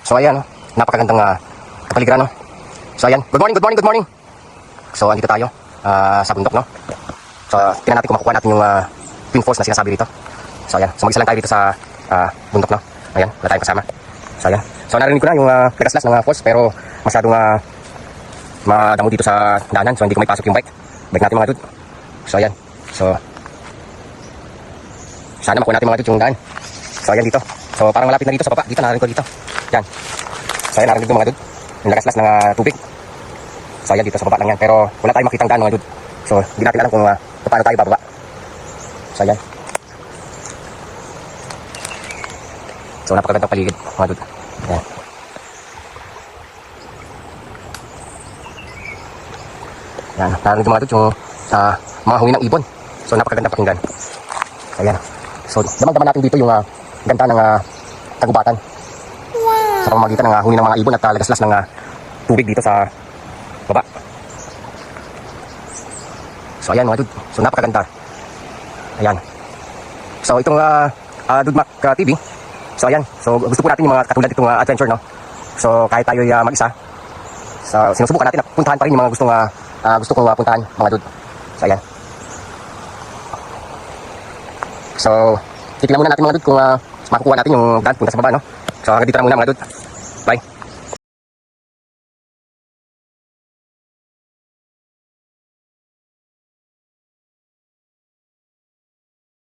So ayan, napakagandang kapaligiran, no? So ayan, good morning, good morning, good morning. So andito tayo sa bundok, no? So tingnan natin kung makukuha natin yung twin falls na sinasabi dito. So ayan, so mag-isa lang tayo dito sa bundok, no? Ayan, wala tayong kasama. So ayan, so narinig ko na yung nagaslas ng falls, pero masyadong madamo dito sa daanan, so hindi ko may pasok yung bike natin mga dude. So ayan, so sana makuha natin mga dude yung daan. So ayan dito, so parang malapit na dito sa baba, dito narinig ko dito. Yan, so ayan, narinig ko mga dude yung nagaslas ng tubig. So ayan dito sa baba lang yan, pero wala tayong makitang daan mga dude. So hindi natin alam kung paano tayo bababa. So ayan, so napakagandang paligid mga dude. Ayan, yan, narinig ko mga dude yung mga huni ng ibon. So napakagandang pakinggan. Ayan, so damang-daman natin dito yung ganda ng kagubatan sa pamamagitan ng huni ng mga ibon at lagaslas ng tubig dito sa baba. So ayan mga dude, so napakaganda. Ayan, so itong Dudmak TV, so ayan, so gusto po natin yung mga katulad itong adventure, no? So kahit tayo mag-isa, so sinusubukan natin na puntahan pa rin yung mga gusto kong puntahan mga dude. So ayan, so titignan muna natin mga dude kung makukuha natin yung daan punta sa baba, no? So hanggang dito na muna mga dude, bye.